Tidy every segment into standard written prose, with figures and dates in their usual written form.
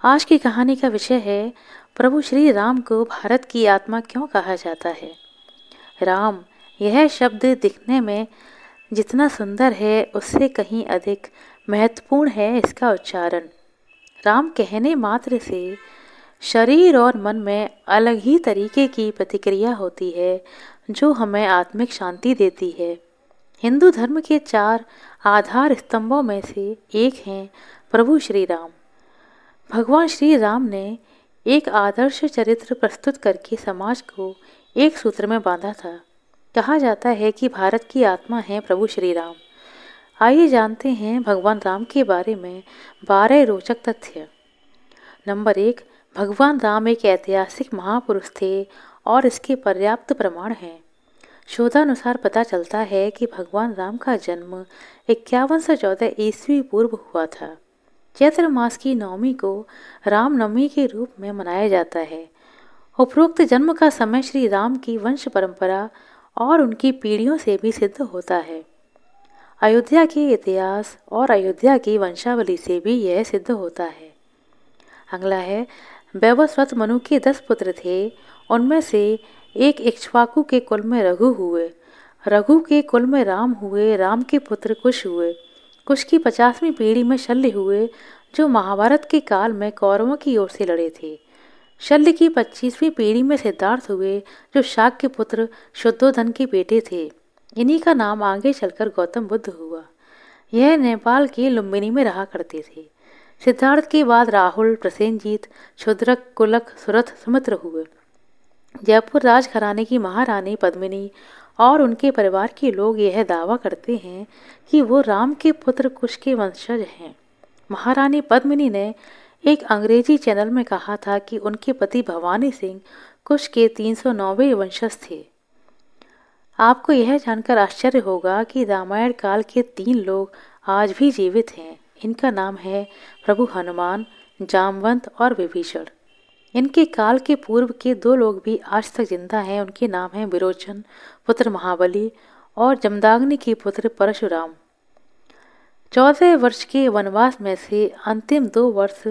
आज की कहानी का विषय है प्रभु श्री राम को भारत की आत्मा क्यों कहा जाता है। राम यह शब्द दिखने में जितना सुंदर है उससे कहीं अधिक महत्वपूर्ण है इसका उच्चारण। राम कहने मात्र से शरीर और मन में अलग ही तरीके की प्रतिक्रिया होती है जो हमें आत्मिक शांति देती है। हिंदू धर्म के 4 आधार स्तंभों में से एक हैं प्रभु श्री राम। भगवान श्री राम ने एक आदर्श चरित्र प्रस्तुत करके समाज को एक सूत्र में बांधा था। कहा जाता है कि भारत की आत्मा है प्रभु श्री राम। आइए जानते हैं भगवान राम के बारे में 12 रोचक तथ्य। नंबर 1, भगवान राम एक ऐतिहासिक महापुरुष थे और इसके पर्याप्त प्रमाण हैं। शोधानुसार पता चलता है कि भगवान राम का जन्म 5114 ईस्वी पूर्व हुआ था। चैत्र मास की नवमी को रामनवमी के रूप में मनाया जाता है। उपरोक्त जन्म का समय श्री राम की वंश परंपरा और उनकी पीढ़ियों से भी सिद्ध होता है। अयोध्या के इतिहास और अयोध्या की वंशावली से भी यह सिद्ध होता है। अगला है, वैवस्वत मनु के 10 पुत्र थे। उनमें से एक इक्ष्वाकु के कुल में रघु हुए, रघु के कुल में राम हुए, राम के पुत्र कुश हुए, कुश की 50वीं पीढ़ी में शल्य हुए जो महाभारत के काल में कौरवों की ओर से लड़े थे। शल्य की 25वीं पीढ़ी में सिद्धार्थ हुए जो शाक के पुत्र शुद्धोधन के बेटे थे। इन्हीं का नाम आगे चलकर गौतम बुद्ध हुआ। यह नेपाल के लुम्बिनी में रहा करते थे। सिद्धार्थ के बाद राहुल, प्रसेनजीत, क्षुद्रक, कुलक, सुरथ, सुमित्र हुए। जयपुर राजघराने की महारानी पद्मिनी और उनके परिवार के लोग यह दावा करते हैं कि वो राम के पुत्र कुश के वंशज हैं। महारानी पद्मिनी ने एक अंग्रेजी चैनल में कहा था कि उनके पति भवानी सिंह कुश के 309वें वंशज थे। आपको यह जानकर आश्चर्य होगा कि रामायण काल के 3 लोग आज भी जीवित हैं। इनका नाम है प्रभु हनुमान, जामवंत और विभीषण। इनके काल के पूर्व के 2 लोग भी आज तक जिंदा हैं। उनके नाम हैं विरोचन पुत्र महाबली और जमदाग्नि के पुत्र परशुराम। 14 वर्ष के वनवास में से अंतिम 2 वर्ष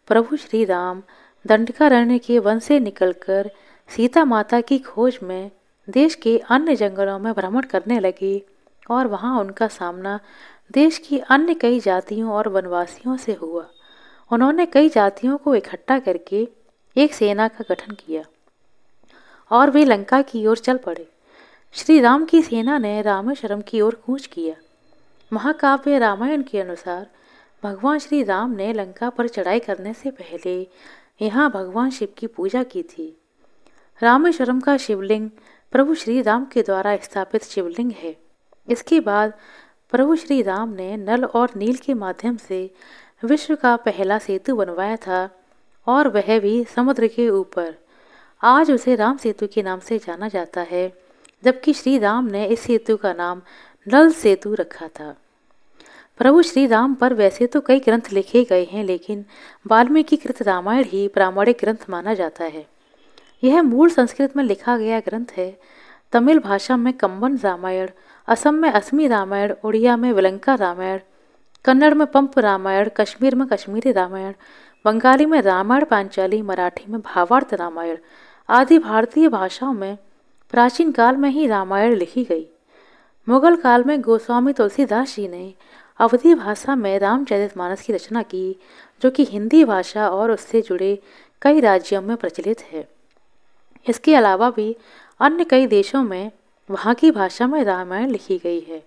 प्रभु श्री राम दंडकारण्य के वन से निकलकर सीता माता की खोज में देश के अन्य जंगलों में भ्रमण करने लगे और वहां उनका सामना देश की अन्य कई जातियों और वनवासियों से हुआ। उन्होंने कई जातियों को इकट्ठा करके एक सेना का गठन किया और वे लंका की ओर चल पड़े। श्री राम की सेना ने रामेश्वरम की ओर कूच किया। महाकाव्य रामायण के अनुसार भगवान श्री राम ने लंका पर चढ़ाई करने से पहले यहाँ भगवान शिव की पूजा की थी। रामेश्वरम का शिवलिंग प्रभु श्री राम के द्वारा स्थापित शिवलिंग है। इसके बाद प्रभु श्री राम ने नल और नील के माध्यम से विश्व का पहला सेतु बनवाया था और वह भी समुद्र के ऊपर। आज उसे राम सेतु के नाम से जाना जाता है, जबकि श्री राम ने इस सेतु का नाम नल सेतु रखा था। प्रभु श्री राम पर वैसे तो कई ग्रंथ लिखे गए हैं, लेकिन वाल्मीकि कृत रामायण ही प्रामाणिक ग्रंथ माना जाता है। यह मूल संस्कृत में लिखा गया ग्रंथ है। तमिल भाषा में कम्बन रामायण, असम में असमी रामायण, उड़िया में विलंका रामायण, कन्नड़ में पंप रामायण, कश्मीर में कश्मीरी रामायण, बंगाली में रामायण पांचाली, मराठी में भावार्थ रामायण आदि भारतीय भाषाओं में प्राचीन काल में ही रामायण लिखी गई। मुगल काल में गोस्वामी तुलसीदास जी ने अवधी भाषा में रामचरितमानस की रचना की, जो कि हिंदी भाषा और उससे जुड़े कई राज्यों में प्रचलित है। इसके अलावा भी अन्य कई देशों में वहाँ की भाषा में रामायण लिखी गई है।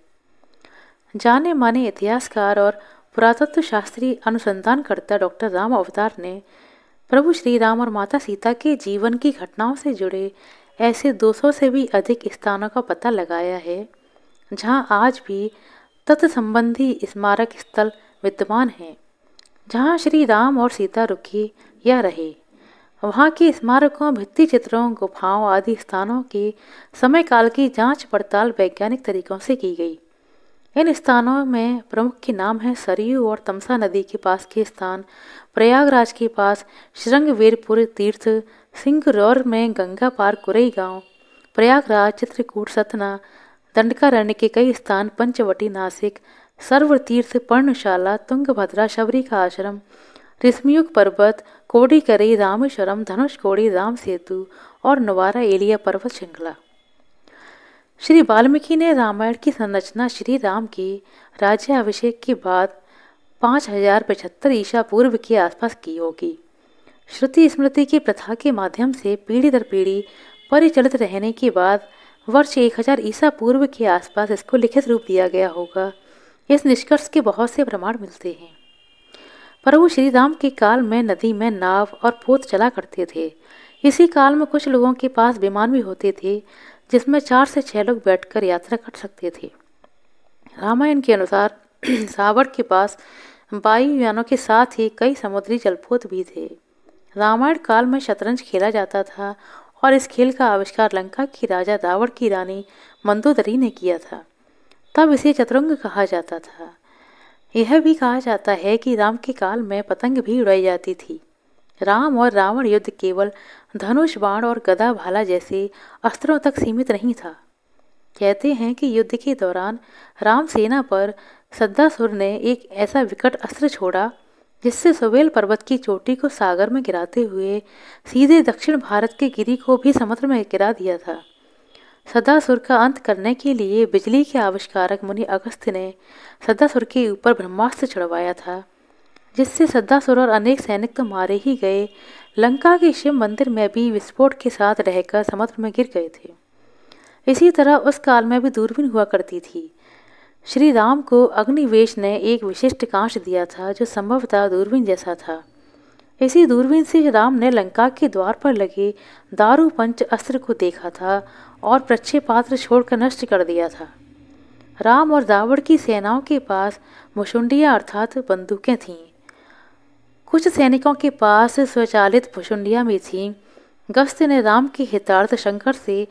जाने माने इतिहासकार और पुरातत्व शास्त्री अनुसंधानकर्ता डॉक्टर राम अवतार ने प्रभु श्री राम और माता सीता के जीवन की घटनाओं से जुड़े ऐसे 200 से भी अधिक स्थानों का पता लगाया है जहां आज भी तत्संबंधी स्मारक स्थल विद्यमान हैं, जहां श्री राम और सीता रुके या रहे। वहां के स्मारकों, भित्ति चित्रों, गुफाओं आदि स्थानों के समय काल की जांच पड़ताल वैज्ञानिक तरीकों से की गई। इन स्थानों में प्रमुख के नाम हैं सरयू और तमसा नदी के पास के स्थान, प्रयागराज के पास श्रृंगवीरपुर तीर्थ, सिंगरौर में गंगा पार कुरई गांव, प्रयागराज, चित्रकूट, सतना, दंडकारण्य के कई स्थान, पंचवटी, नासिक, सर्वतीर्थ, पर्णशाला, तुंगभद्रा, शबरी का आश्रम, ऋष्मियुग पर्वत, कोडिकरी, रामेश्वरम, धनुषकोडी, राम सेतु और नवारा एलिया पर्वत श्रृंखला। श्री वाल्मीकि ने रामायण की संरचना श्री राम के राज्याभिषेक के बाद 5075 ईसा पूर्व के आसपास की होगी। श्रुति स्मृति की प्रथा के माध्यम से पीढ़ी दर पीढ़ी परिचालित रहने के बाद वर्ष 1000 ईसा पूर्व के आसपास इसको लिखित रूप दिया गया होगा। इस निष्कर्ष के बहुत से प्रमाण मिलते हैं। प्रभु श्री राम के काल में नदी में नाव और पोत चला करते थे। इसी काल में कुछ लोगों के पास विमान भी होते थे जिसमें 4 से 6 लोग बैठकर यात्रा कर सकते थे। रामायण के अनुसार सावर के पास वायुयानों के साथ ही कई समुद्री जलपोत भी थे। रामायण काल में शतरंज खेला जाता था और इस खेल का आविष्कार लंका की राजा रावण की रानी मंदोदरी ने किया था। तब इसे चतुरंग कहा जाता था। यह भी कहा जाता है कि राम के काल में पतंग भी उड़ाई जाती थी। राम और रावण युद्ध केवल धनुष, बाण और गदा भाला जैसे अस्त्रों तक सीमित नहीं था। कहते हैं कि युद्ध के दौरान राम सेना पर सद्दासुर ने एक ऐसा विकट अस्त्र छोड़ा जिससे सुवेल पर्वत की चोटी को सागर में गिराते हुए सीधे दक्षिण भारत के गिरी को भी समुद्र में गिरा दिया था। सद्दासुर का अंत करने के लिए बिजली के आविष्कारक मुनि अगस्त्य ने सद्दासुर के ऊपर ब्रह्मास्त्र चढ़वाया था, जिससे सद्दासुर और अनेक सैनिक तो मारे ही गए, लंका के शिव मंदिर में भी विस्फोट के साथ रहकर समुद्र में गिर गए थे। इसी तरह उस काल में भी दूरबीन हुआ करती थी। श्री राम को अग्निवेश ने एक विशिष्ट कांच दिया था जो संभवतः दूरबीन जैसा था। इसी दूरबीन से राम ने लंका के द्वार पर लगे दारू पंच अस्त्र को देखा था और प्रक्षेपास्त्र छोड़कर नष्ट कर दिया था। राम और रावण की सेनाओं के पास मुशुंडियाँ अर्थात बंदूकें थीं। कुछ सैनिकों के पास स्वचालित मुशुंडियाँ भी थीं। गस्त्य ने राम के हितार्थ शंकर से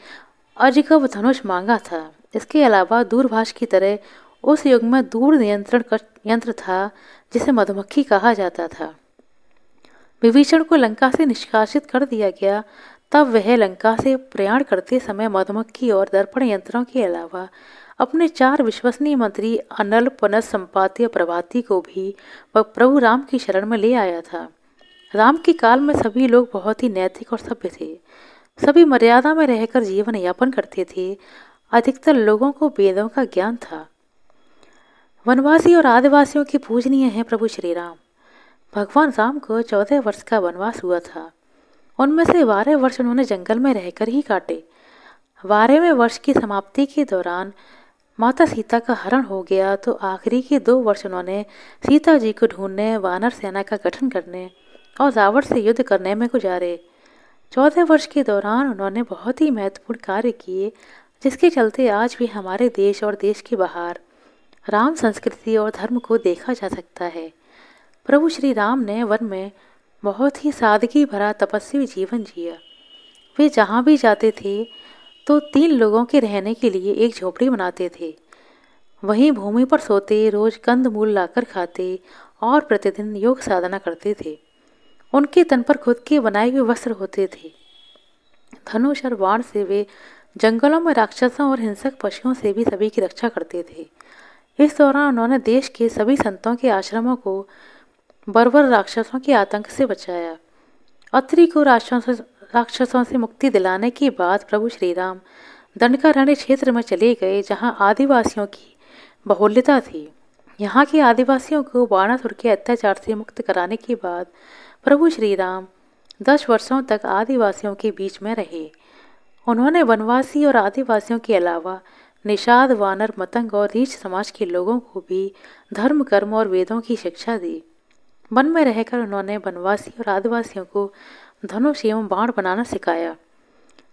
अजगव धनुष मांगा था। इसके अलावा दूरभाष की तरह उस युग में दूर नियंत्रण यंत्र था जिसे मधुमक्खी कहा जाता था। विभीषण को लंका से निष्कासित कर दिया गया, तब वह लंका से प्रयाण करते समय मधुमक्खी और दर्पण यंत्रों के अलावा अपने 4 विश्वसनीय मंत्री अनल, पनस, संपाति और प्रभाती को भी प्रभु राम की शरण में ले आया था। राम के काल में सभी लोग बहुत ही नैतिक और सभ्य थे। सभी मर्यादा में रहकर जीवन यापन करते थे। अधिकतर लोगों को वेदों का ज्ञान था। वनवासी और आदिवासियों के पूजनीय हैं प्रभु श्री राम। भगवान राम को 14 वर्ष का वनवास हुआ था। उनमें से 12 वर्ष उन्होंने जंगल में रहकर ही काटे। 12वें वर्ष की समाप्ति के दौरान माता सीता का हरण हो गया तो आखिरी के 2 वर्ष उन्होंने सीता जी को ढूंढने, वानर सेना का गठन करने और रावण से युद्ध करने में गुजारे। 14 वर्ष के दौरान उन्होंने बहुत ही महत्वपूर्ण कार्य किए, जिसके चलते आज भी हमारे देश और देश के बाहर राम संस्कृति और धर्म को देखा जा सकता है। प्रभु श्री राम ने वन में बहुत ही सादगी भरा तपस्वी जीवन जिया। वे जहाँ भी जाते थे तो 3 लोगों के रहने के लिए एक झोपड़ी बनाते थे। वहीं भूमि पर सोते, रोज कंद मूल लाकर खाते और प्रतिदिन योग साधना करते थे। उनके तन पर खुद के बनाए हुए वस्त्र होते थे। धनुष और बाण से वे जंगलों में राक्षसों और हिंसक पशुओं से भी सभी की रक्षा करते थे। इस दौरान उन्होंने देश के सभी संतों के आश्रमों को बर्बर राक्षसों के आतंक से बचाया। अत्रि को राक्षसों से मुक्ति दिलाने के बाद प्रभु श्री राम दंडकारण्य क्षेत्र में चले गए, जहां आदिवासियों की बहुल्यता थी। यहाँ के आदिवासियों को बाणासुर के अत्याचार से मुक्त कराने के बाद प्रभु श्री राम 10 वर्षों तक आदिवासियों के बीच में रहे। उन्होंने वनवासी और आदिवासियों के अलावा निषाद, वानर, मतंग और रीछ समाज के लोगों को भी धर्म, कर्म और वेदों की शिक्षा दी। वन में रहकर उन्होंने वनवासी और आदिवासियों को धनुष एवं बाण बनाना सिखाया,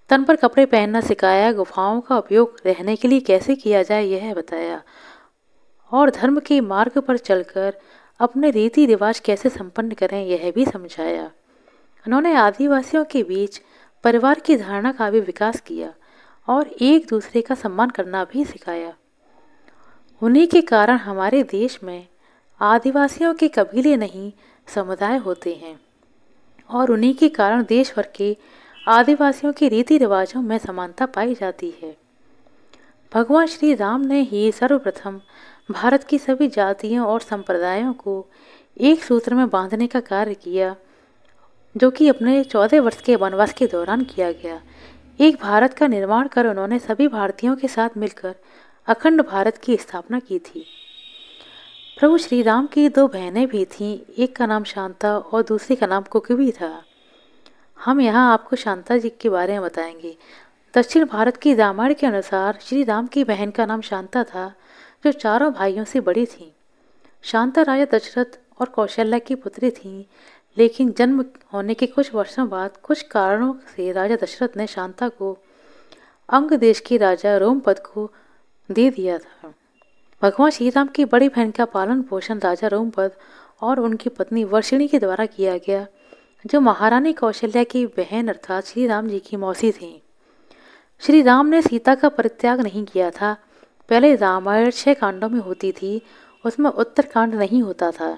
तन पर कपड़े पहनना सिखाया, गुफाओं का उपयोग रहने के लिए कैसे किया जाए यह बताया और धर्म के मार्ग पर चलकर अपने रीति रिवाज कैसे संपन्न करें यह भी समझाया। उन्होंने आदिवासियों के बीच परिवार की धारणा का भी विकास किया और एक दूसरे का सम्मान करना भी सिखाया। उन्हीं के कारण हमारे देश में आदिवासियों के कबीले नहीं समुदाय होते हैं और उन्हीं के कारण देश भर के आदिवासियों के रीति रिवाजों में समानता पाई जाती है। भगवान श्री राम ने ही सर्वप्रथम भारत की सभी जातियों और संप्रदायों को एक सूत्र में बांधने का कार्य किया, जो कि अपने 14 वर्ष के वनवास के दौरान किया गया। एक भारत का निर्माण कर उन्होंने सभी भारतीयों के साथ मिलकर अखंड भारत की स्थापना की थी। प्रभु श्री राम की 2 बहनें भी थीं, एक का नाम शांता और दूसरी का नाम कुकी था। हम यहाँ आपको शांता जी के बारे में बताएंगे। दक्षिण भारत की रामायण के अनुसार श्री राम की बहन का नाम शांता था, जो चारों भाइयों से बड़ी थी। शांता राजा दशरथ और कौशल्या की पुत्री थी, लेकिन जन्म होने के कुछ वर्षों बाद कुछ कारणों से राजा दशरथ ने शांता को अंग देश के राजा रोमपद को दे दिया था। भगवान श्री राम की बड़ी बहन का पालन पोषण राजा रोमपद और उनकी पत्नी वर्षिणी के द्वारा किया गया, जो महारानी कौशल्या की बहन अर्थात श्री राम जी की मौसी थी। श्री राम ने सीता का परित्याग नहीं किया था। पहले रामायण 6 कांडों में होती थी, उसमें उत्तरकांड नहीं होता था।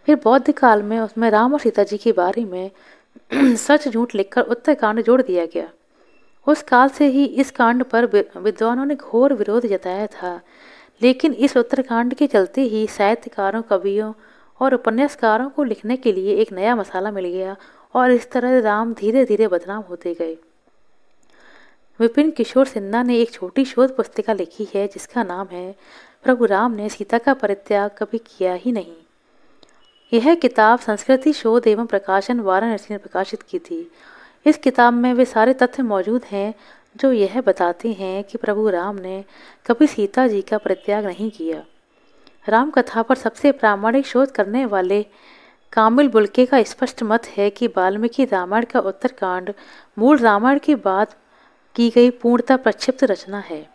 फिर बौद्ध काल में उसमें राम और सीता जी के बारे में सच झूठ लिखकर उत्तरकांड जोड़ दिया गया। उस काल से ही इस कांड पर विद्वानों ने घोर विरोध जताया था, लेकिन इस उत्तरकांड के चलते ही साहित्यकारों, कवियों और उपन्यासकारों को लिखने के लिए एक नया मसाला मिल गया और इस तरह राम धीरे धीरे बदनाम होते गए। विपिन किशोर सिन्हा ने एक छोटी शोध पुस्तिका लिखी है जिसका नाम है प्रभु राम ने सीता का परित्याग कभी किया ही नहीं। यह किताब संस्कृति शोध एवं प्रकाशन वाराणसी ने प्रकाशित की थी। इस किताब में वे सारे तथ्य मौजूद हैं जो यह बताते हैं कि प्रभु राम ने कभी सीता जी का परित्याग नहीं किया। राम कथा पर सबसे प्रामाणिक शोध करने वाले कामिल बुल्के का स्पष्ट मत है कि वाल्मीकि रामायण का उत्तरकांड मूल रामायण के बाद की गई पूर्णतः प्रक्षिप्त रचना है।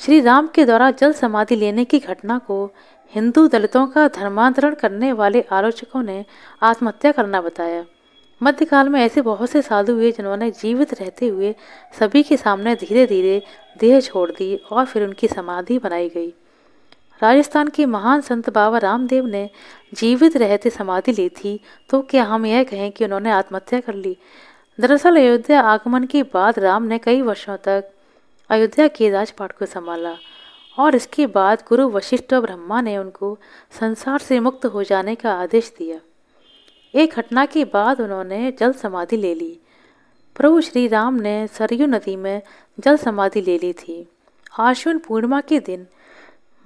श्री राम के द्वारा जल समाधि लेने की घटना को हिंदू दलितों का धर्मांतरण करने वाले आलोचकों ने आत्महत्या करना बताया। मध्यकाल में ऐसे बहुत से साधु हुए जिन्होंने जीवित रहते हुए सभी के सामने धीरे धीरे देह छोड़ दी और फिर उनकी समाधि बनाई गई। राजस्थान के महान संत बाबा रामदेव ने जीवित रहते समाधि ली थी, तो क्या हम यह कहें कि उन्होंने आत्महत्या कर ली? दरअसल अयोध्या आगमन के बाद राम ने कई वर्षों तक अयोध्या के राजपाट को संभाला और इसके बाद गुरु वशिष्ठ और ब्रह्मा ने उनको संसार से मुक्त हो जाने का आदेश दिया। एक घटना के बाद उन्होंने जल समाधि ले ली। प्रभु श्री राम ने सरयू नदी में जल समाधि ले ली थी। आश्विन पूर्णिमा के दिन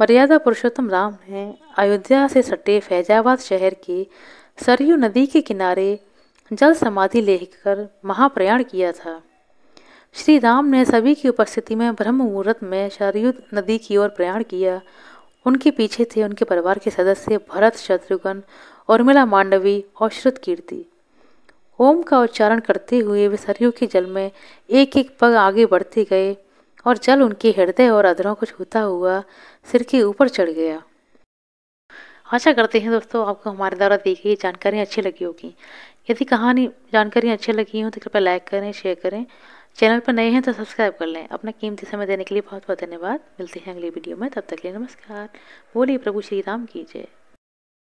मर्यादा पुरुषोत्तम राम ने अयोध्या से सटे फैजाबाद शहर के सरयू नदी के किनारे जल समाधि लेकर महाप्रयाण किया था। श्री राम ने सभी की उपस्थिति में ब्रह्म मुहूर्त में सरयू नदी की ओर प्रयाण किया। उनके पीछे थे उनके परिवार के सदस्य भरत, शत्रुघ्न, उर्मिला, मांडवी और श्रुतकीर्ति। ओम का उच्चारण करते हुए वे सरयू के जल में एक एक पग आगे बढ़ते गए और जल उनके हृदय और अधरों को छूता हुआ सिर के ऊपर चढ़ गया। आशा करते हैं दोस्तों आपको हमारे द्वारा दी गई जानकारी अच्छी लगी होगी। यदि जानकारी अच्छी लगी हो तो कृपया लाइक करें, शेयर करें। चैनल पर नए हैं तो सब्सक्राइब कर लें। अपना कीमती समय देने के लिए बहुत बहुत धन्यवाद। मिलते हैं अगली वीडियो में, तब तक के लिए नमस्कार। बोलिए प्रभु श्री राम की जय।